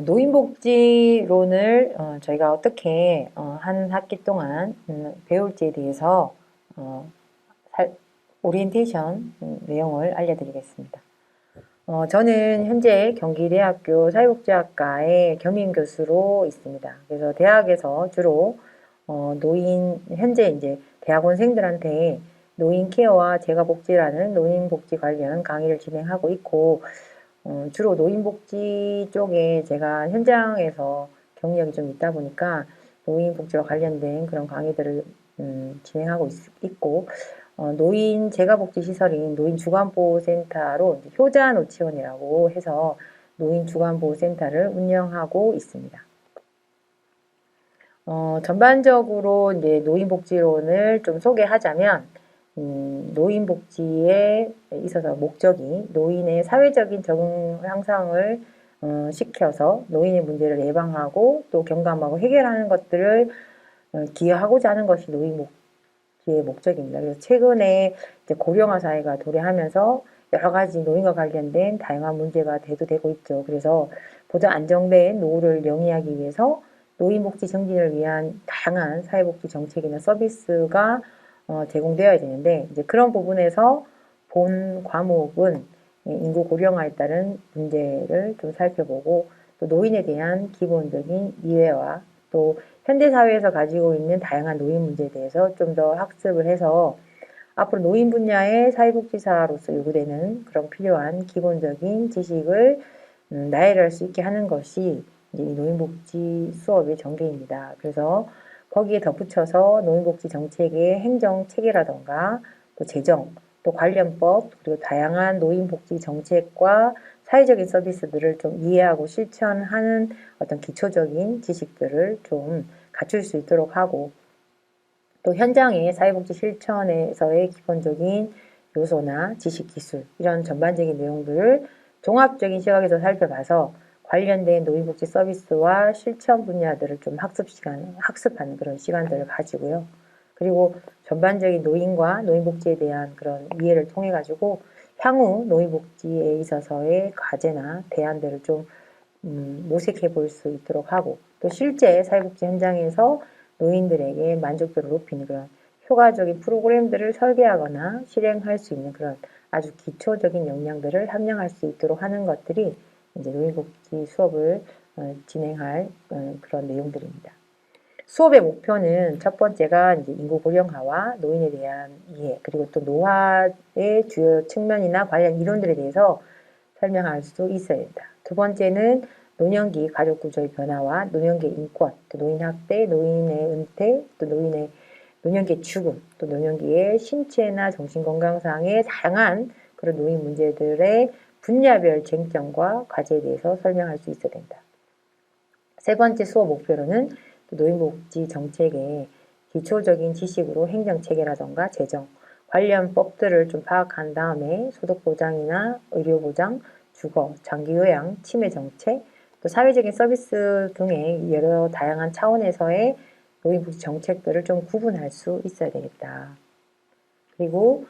노인복지론을 저희가 어떻게 한 학기 동안 배울지에 대해서 어, 오리엔테이션 내용을 알려드리겠습니다. 저는 현재 경기대학교 사회복지학과의 겸임교수로 있습니다. 그래서 대학에서 주로 현재 이제 대학원생들한테 노인 케어와 재가복지라는 노인복지 관련 강의를 진행하고 있고, 주로 노인복지 쪽에 제가 현장에서 경력이 좀 있다 보니까 노인복지와 관련된 그런 강의들을 진행하고 있고, 노인 재가복지시설인 노인주간보호센터로 효자노치원이라고 해서 노인주간보호센터를 운영하고 있습니다. 전반적으로 이제 노인복지론을 좀 소개하자면, 노인복지에 있어서 목적이 노인의 사회적인 적응 향상을 시켜서 노인의 문제를 예방하고 또 경감하고 해결하는 것들을 기여하고자 하는 것이 노인복지의 목적입니다. 그래서 최근에 이제 고령화 사회가 도래하면서 여러 가지 노인과 관련된 다양한 문제가 대두되고 있죠. 그래서 보다 안정된 노후를 영위하기 위해서 노인복지 증진을 위한 다양한 사회복지 정책이나 서비스가 제공되어야 되는데, 이제 그런 부분에서 본 과목은 인구 고령화에 따른 문제를 좀 살펴보고, 또 노인에 대한 기본적인 이해와 또 현대사회에서 가지고 있는 다양한 노인 문제에 대해서 좀 더 학습을 해서 앞으로 노인 분야의 사회복지사로서 요구되는 그런 필요한 기본적인 지식을 나열할 수 있게 하는 것이 이제 이 노인복지 수업의 전개입니다. 그래서 거기에 덧붙여서 노인복지 정책의 행정 체계라던가 또 재정, 또 관련법, 그리고 다양한 노인복지 정책과 사회적인 서비스들을 좀 이해하고 실천하는 어떤 기초적인 지식들을 좀 갖출 수 있도록 하고, 또 현장의 사회복지 실천에서의 기본적인 요소나 지식, 기술 이런 전반적인 내용들을 종합적인 시각에서 살펴봐서 관련된 노인복지 서비스와 실천 분야들을 좀 학습하는 그런 시간들을 가지고요. 그리고 전반적인 노인과 노인복지에 대한 그런 이해를 통해 가지고 향후 노인복지에 있어서의 과제나 대안들을 좀 모색해 볼 수 있도록 하고, 또 실제 사회복지 현장에서 노인들에게 만족도를 높이는 그런 효과적인 프로그램들을 설계하거나 실행할 수 있는 그런 아주 기초적인 역량들을 함양할 수 있도록 하는 것들이 이제 노인복지 수업을 진행할 그런 내용들입니다. 수업의 목표는 첫 번째가 이제 인구 고령화와 노인에 대한 이해, 그리고 또 노화의 주요 측면이나 관련 이론들에 대해서 설명할 수 있어야 된다. 두 번째는 노년기 가족 구조의 변화와 노년기의 인권, 또 노인 학대, 노인의 은퇴, 또 노년기의 죽음, 또 노년기의 신체나 정신 건강상의 다양한 그런 노인 문제들의 분야별 쟁점과 과제에 대해서 설명할 수 있어야 된다. 세 번째 수업 목표로는 노인복지 정책의 기초적인 지식으로 행정체계라던가 재정, 관련 법들을 좀 파악한 다음에 소득보장이나 의료보장, 주거, 장기요양, 치매정책, 또 사회적인 서비스 등의 여러 다양한 차원에서의 노인복지 정책들을 좀 구분할 수 있어야 되겠다. 그리고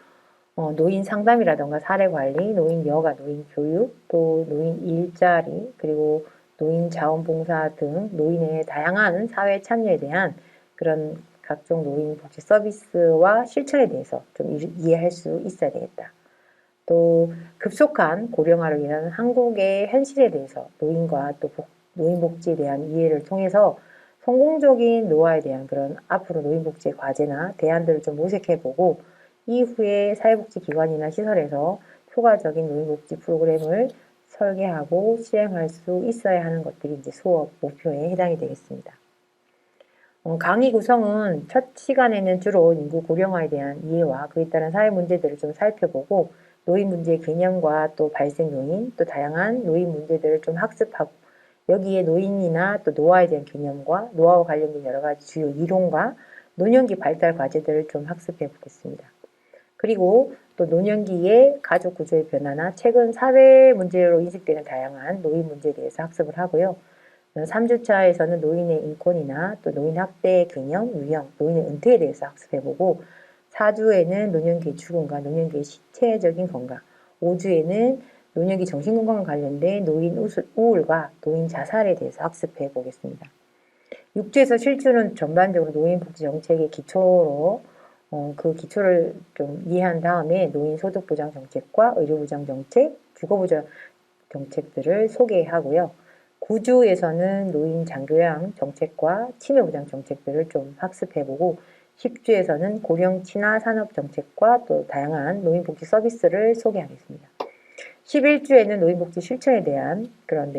노인 상담이라던가 사례관리, 노인 여가, 노인 교육, 또 노인 일자리, 그리고 노인 자원봉사 등 노인의 다양한 사회 참여에 대한 그런 각종 노인 복지 서비스와 실천에 대해서 좀 이해할 수 있어야 되겠다. 또 급속한 고령화를 위한 한국의 현실에 대해서 노인과 또 노인 복지에 대한 이해를 통해서 성공적인 노화에 대한 그런 앞으로 노인 복지의 과제나 대안들을 좀 모색해보고 이후에 사회복지기관이나 시설에서 효과적인 노인복지 프로그램을 설계하고 시행할 수 있어야 하는 것들이 이제 수업 목표에 해당이 되겠습니다. 강의 구성은 첫 시간에는 주로 인구 고령화에 대한 이해와 그에 따른 사회 문제들을 좀 살펴보고 노인 문제의 개념과 또 발생 요인, 또 다양한 노인 문제들을 좀 학습하고 여기에 노인이나 또 노화에 대한 개념과 노화와 관련된 여러 가지 주요 이론과 노년기 발달 과제들을 좀 학습해 보겠습니다. 그리고 또 노년기의 가족 구조의 변화나 최근 사회 문제로 인식되는 다양한 노인 문제에 대해서 학습을 하고요. 3주차에서는 노인의 인권이나 또 노인 학대의 개념, 유형, 노인의 은퇴에 대해서 학습해보고 4주에는 노년기의 죽음과 노년기의 신체적인 건강, 5주에는 노년기 정신건강 관련된 노인 우울과 노인 자살에 대해서 학습해 보겠습니다. 6주에서 7주는 전반적으로 노인복지 정책의 기초로 그 기초를 좀 이해한 다음에 노인 소득보장 정책과 의료보장 정책, 주거보장 정책들을 소개하고요. 9주에서는 노인 장교양 정책과 치매보장 정책들을 좀 학습해보고 10주에서는 고령 친화 산업 정책과 또 다양한 노인복지 서비스를 소개하겠습니다. 11주에는 노인복지 실천에 대한 그런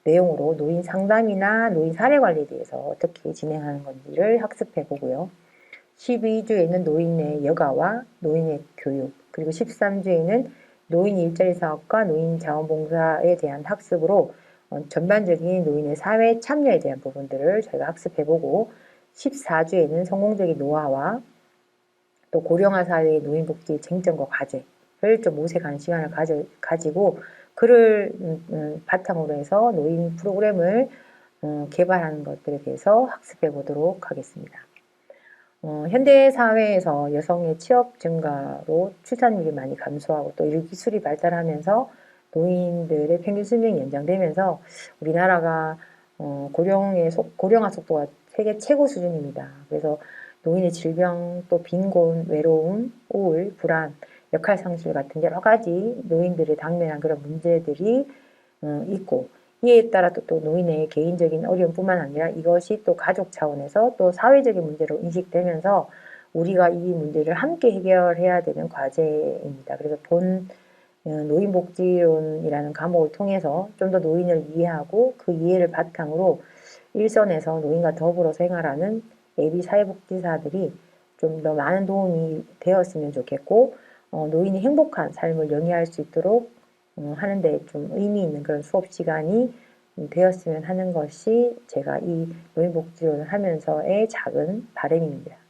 내용으로 노인 상담이나 노인 사례 관리에 대해서 어떻게 진행하는 건지를 학습해 보고요. 12주에는 노인의 여가와 노인의 교육, 그리고 13주에는 노인 일자리 사업과 노인 자원봉사에 대한 학습으로 전반적인 노인의 사회 참여에 대한 부분들을 저희가 학습해 보고 14주에는 성공적인 노화와 또 고령화 사회의 노인복지 쟁점과 과제를 좀 모색하는 시간을 가지고 그를 바탕으로 해서 노인 프로그램을 개발하는 것들에 대해서 학습해 보도록 하겠습니다. 현대 사회에서 여성의 취업 증가로 출산율이 많이 감소하고 또 기술이 발달하면서 노인들의 평균 수명이 연장되면서 우리나라가 고령화 속도가 세계 최고 수준입니다. 그래서 노인의 질병, 또 빈곤, 외로움, 우울, 불안, 역할 상실 같은 여러 가지 노인들이 당면한 그런 문제들이 있고 이에 따라 또 노인의 개인적인 어려움뿐만 아니라 이것이 또 가족 차원에서 또 사회적인 문제로 인식되면서 우리가 이 문제를 함께 해결해야 되는 과제입니다. 그래서 본 노인복지론이라는 과목을 통해서 좀 더 노인을 이해하고 그 이해를 바탕으로 일선에서 노인과 더불어 생활하는 예비 사회복지사들이 좀 더 많은 도움이 되었으면 좋겠고 노인이 행복한 삶을 영위할 수 있도록 하는데 좀 의미 있는 그런 수업 시간이 되었으면 하는 것이 제가 이 노인복지론을 하면서의 작은 바람입니다.